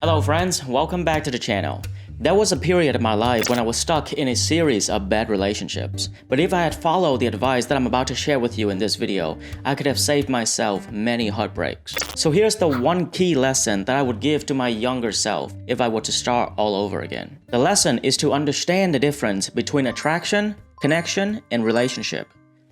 Hello friends, welcome back to the channel. There was a period of my life when I was stuck in a series of bad relationships. But if I had followed the advice that I'm about to share with you in this video, I could have saved myself many heartbreaks. So here's the one key lesson that I would give to my younger self if I were to start all over again. The lesson is to understand the difference between attraction, connection, and relationship.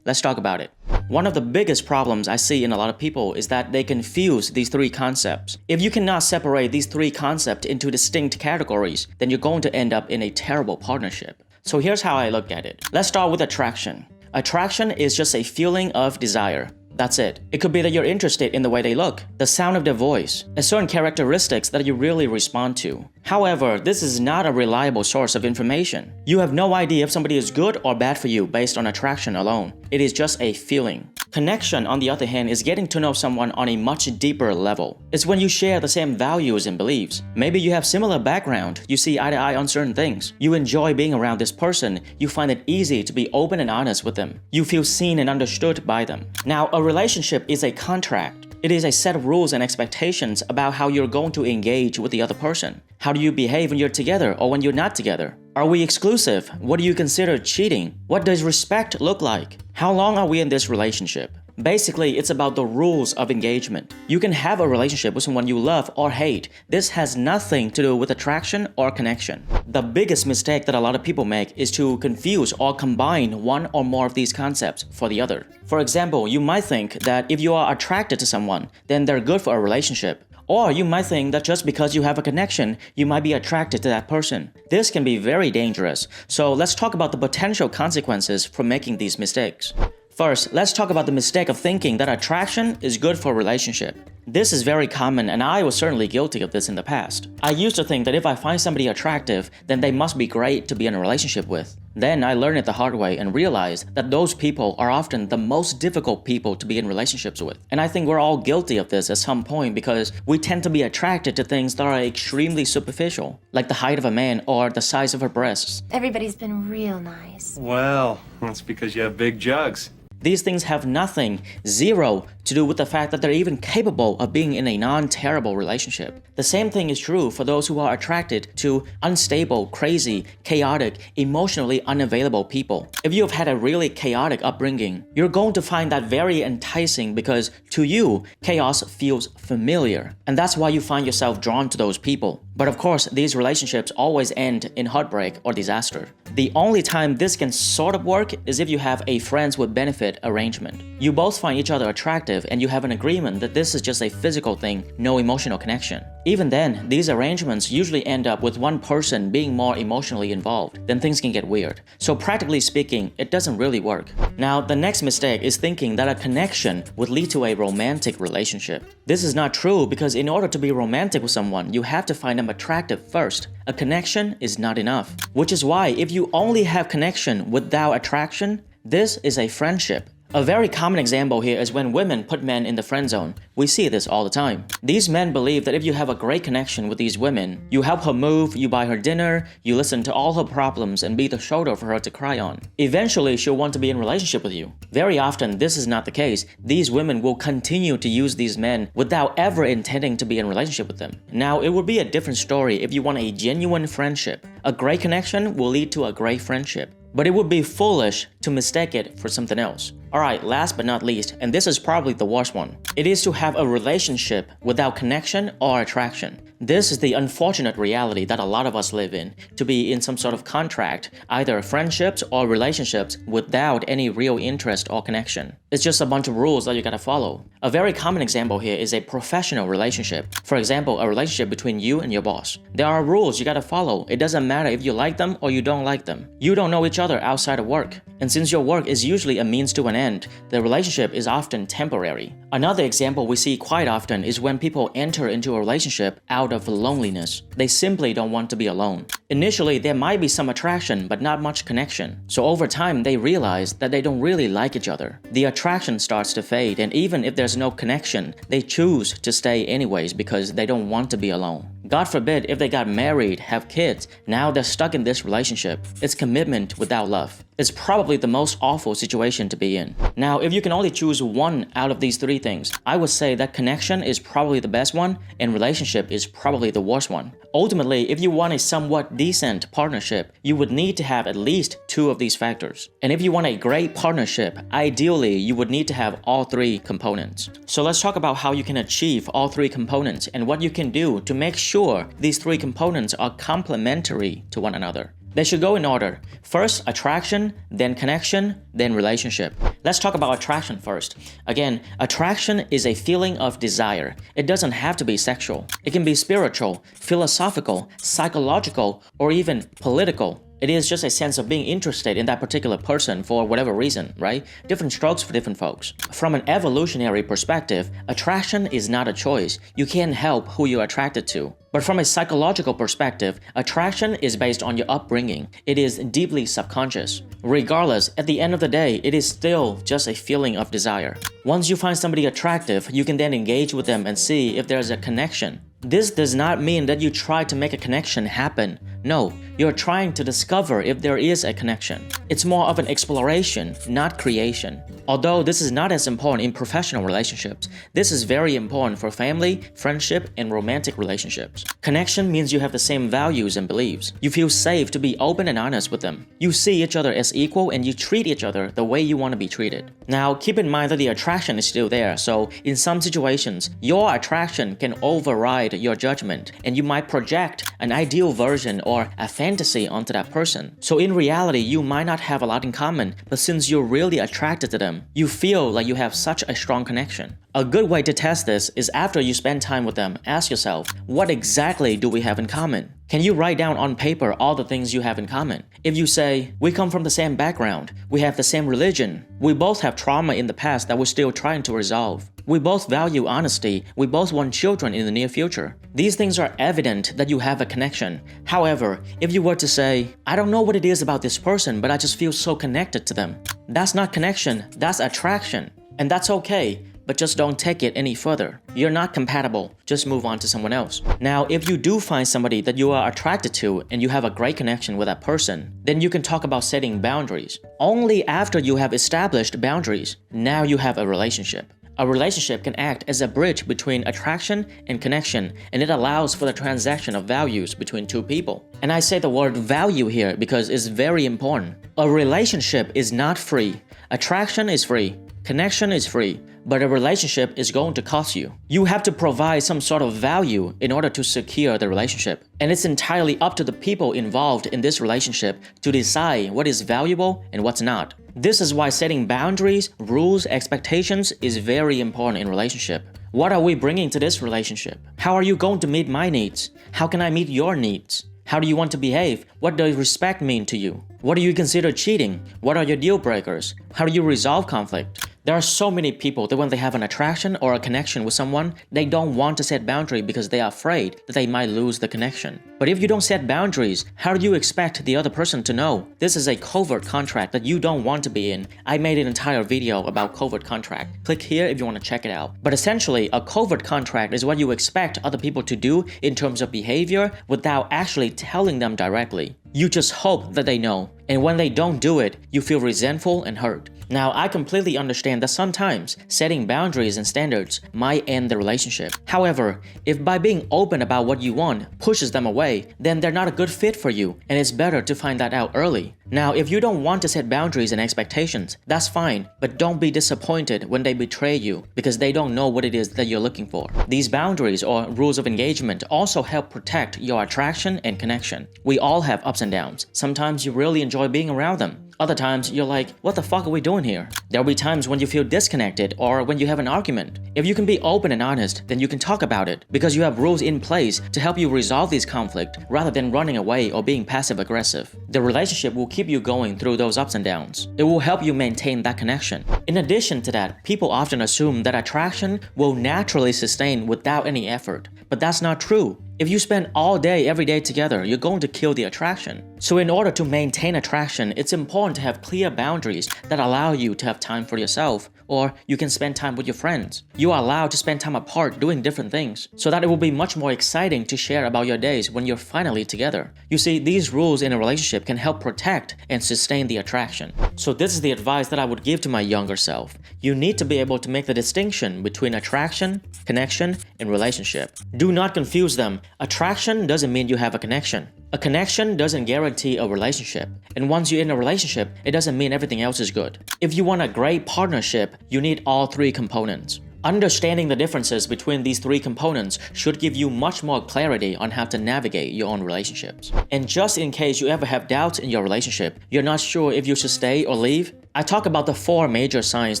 Let's talk about it. One of the biggest problems I see in a lot of people is that they confuse these three concepts. If you cannot separate these three concepts into distinct categories, then you're going to end up in a terrible partnership. So here's how I look at it. Let's start with attraction. Attraction is just a feeling of desire. That's it. It could be that you're interested in the way they look, the sound of their voice, and certain characteristics that you really respond to. However, this is not a reliable source of information. You have no idea if somebody is good or bad for you based on attraction alone. It is just a feeling. Connection, on the other hand, is getting to know someone on a much deeper level. It's when you share the same values and beliefs. Maybe you have similar background, you see eye to eye on certain things. You enjoy being around this person, you find it easy to be open and honest with them. You feel seen and understood by them. Now, a relationship is a contract. It is a set of rules and expectations about how you're going to engage with the other person. How do you behave when you're together or when you're not together? Are we exclusive? What do you consider cheating? What does respect look like? How long are we in this relationship? Basically, it's about the rules of engagement. You can have a relationship with someone you love or hate. This has nothing to do with attraction or connection. The biggest mistake that a lot of people make is to confuse or combine one or more of these concepts for the other. For example, you might think that if you are attracted to someone, then they're good for a relationship. Or you might think that just because you have a connection, you might be attracted to that person. This can be very dangerous. So let's talk about the potential consequences for making these mistakes. First, let's talk about the mistake of thinking that attraction is good for a relationship. This is very common, and I was certainly guilty of this in the past. I used to think that if I find somebody attractive, then they must be great to be in a relationship with. Then I learned it the hard way and realized that those people are often the most difficult people to be in relationships with. And I think we're all guilty of this at some point because we tend to be attracted to things that are extremely superficial, like the height of a man or the size of her breasts. Everybody's been real nice. Well, that's because you have big jugs. These things have nothing, zero, to do with the fact that they're even capable of being in a non-terrible relationship. The same thing is true for those who are attracted to unstable, crazy, chaotic, emotionally unavailable people. If you have had a really chaotic upbringing, you're going to find that very enticing because to you, chaos feels familiar. And that's why you find yourself drawn to those people. But of course, these relationships always end in heartbreak or disaster. The only time this can sort of work is if you have a friends with benefit arrangement. You both find each other attractive and you have an agreement that this is just a physical thing, no emotional connection. Even then, these arrangements usually end up with one person being more emotionally involved. Then things can get weird. So practically speaking, it doesn't really work. Now, the next mistake is thinking that a connection would lead to a romantic relationship. This is not true because in order to be romantic with someone, you have to find them attractive first. A connection is not enough. Which is why if you only have connection without attraction, this is a friendship. A very common example here is when women put men in the friend zone. We see this all the time. These men believe that if you have a great connection with these women, you help her move, you buy her dinner, you listen to all her problems and be the shoulder for her to cry on. Eventually, she'll want to be in a relationship with you. Very often, this is not the case. These women will continue to use these men without ever intending to be in a relationship with them. Now, it would be a different story if you want a genuine friendship. A great connection will lead to a great friendship. But it would be foolish to mistake it for something else. Alright, last but not least, and this is probably the worst one. It is to have a relationship without connection or attraction. This is the unfortunate reality that a lot of us live in, to be in some sort of contract, either friendships or relationships without any real interest or connection. It's just a bunch of rules that you gotta follow. A very common example here is a professional relationship. For example, a relationship between you and your boss. There are rules you gotta follow. It doesn't matter if you like them or you don't like them. You don't know each other outside of work. And since your work is usually a means to an end, the relationship is often temporary. Another example we see quite often is when people enter into a relationship out of loneliness. They simply don't want to be alone. Initially, there might be some attraction, but not much connection. So over time, they realize that they don't really like each other. The attraction starts to fade, and even if there's no connection, they choose to stay anyways because they don't want to be alone. God forbid if they got married, have kids, now they're stuck in this relationship. It's commitment without love. It's probably the most awful situation to be in. Now, if you can only choose one out of these three things, I would say that connection is probably the best one and relationship is probably the worst one. Ultimately, if you want a somewhat decent partnership, you would need to have at least two of these factors. And if you want a great partnership, ideally, you would need to have all three components. So let's talk about how you can achieve all three components and what you can do to make sure these three components are complementary to one another. They should go in order. First, attraction, then connection, then relationship. Let's talk about attraction first. Again, attraction is a feeling of desire. It doesn't have to be sexual. It can be spiritual, philosophical, psychological, or even political. It is just a sense of being interested in that particular person for whatever reason, right? Different strokes for different folks. From an evolutionary perspective, attraction is not a choice. You can't help who you're attracted to. But from a psychological perspective, attraction is based on your upbringing. It is deeply subconscious. Regardless, at the end of the day, it is still just a feeling of desire. Once you find somebody attractive, you can then engage with them and see if there's a connection. This does not mean that you try to make a connection happen. No, you're trying to discover if there is a connection. It's more of an exploration, not creation. Although this is not as important in professional relationships, this is very important for family, friendship, and romantic relationships. Connection means you have the same values and beliefs. You feel safe to be open and honest with them. You see each other as equal and you treat each other the way you want to be treated. Now, keep in mind that the attraction is still there, so in some situations, your attraction can override your judgment, and you might project an ideal version or a fantasy onto that person. So in reality, you might not have a lot in common, but since you're really attracted to them, you feel like you have such a strong connection. A good way to test this is after you spend time with them, ask yourself, what exactly do we have in common? Can you write down on paper all the things you have in common? If you say, we come from the same background, we have the same religion, we both have trauma in the past that we're still trying to resolve, we both value honesty, we both want children in the near future. These things are evident that you have a connection. However, if you were to say, I don't know what it is about this person, but I just feel so connected to them, that's not connection, that's attraction. And that's okay. But just don't take it any further. You're not compatible, just move on to someone else. Now, if you do find somebody that you are attracted to and you have a great connection with that person, then you can talk about setting boundaries. Only after you have established boundaries, now you have a relationship. A relationship can act as a bridge between attraction and connection, and it allows for the transaction of values between two people. And I say the word value here because it's very important. A relationship is not free. Attraction is free. Connection is free, but a relationship is going to cost you. You have to provide some sort of value in order to secure the relationship. And it's entirely up to the people involved in this relationship to decide what is valuable and what's not. This is why setting boundaries, rules, expectations is very important in relationship. What are we bringing to this relationship? How are you going to meet my needs? How can I meet your needs? How do you want to behave? What does respect mean to you? What do you consider cheating? What are your deal breakers? How do you resolve conflict? There are so many people that when they have an attraction or a connection with someone, they don't want to set boundaries because they are afraid that they might lose the connection. But if you don't set boundaries, how do you expect the other person to know? This is a covert contract that you don't want to be in. I made an entire video about covert contract. Click here if you want to check it out. But essentially, a covert contract is what you expect other people to do in terms of behavior without actually telling them directly. You just hope that they know. And when they don't do it, you feel resentful and hurt. Now, I completely understand that sometimes setting boundaries and standards might end the relationship. However, if by being open about what you want pushes them away, then they're not a good fit for you, and it's better to find that out early. Now, if you don't want to set boundaries and expectations, that's fine, but don't be disappointed when they betray you because they don't know what it is that you're looking for. These boundaries or rules of engagement also help protect your attraction and connection. We all have ups and downs. Sometimes you really enjoy being around them. Other times, you're like, what the fuck are we doing here? There'll be times when you feel disconnected or when you have an argument. If you can be open and honest, then you can talk about it because you have rules in place to help you resolve these conflicts rather than running away or being passive-aggressive. The relationship will keep you going through those ups and downs. It will help you maintain that connection. In addition to that, people often assume that attraction will naturally sustain without any effort. but that's not true. If you spend all day every day together, you're going to kill the attraction. So in order to maintain attraction, it's important to have clear boundaries that allow you to have time for yourself, or you can spend time with your friends. You are allowed to spend time apart doing different things, so that it will be much more exciting to share about your days when you're finally together. You see, these rules in a relationship can help protect and sustain the attraction. So this is the advice that I would give to my younger self. You need to be able to make the distinction between attraction, connection, and relationship. Do not confuse them. Attraction doesn't mean you have a connection. A connection doesn't guarantee a relationship. And once you're in a relationship, it doesn't mean everything else is good. If you want a great partnership, you need all three components. Understanding the differences between these three components should give you much more clarity on how to navigate your own relationships. And just in case you ever have doubts in your relationship, you're not sure if you should stay or leave, I talk about the 4 major signs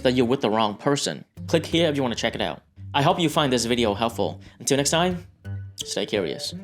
that you're with the wrong person. Click here if you want to check it out. I hope you find this video helpful. Until next time, stay curious.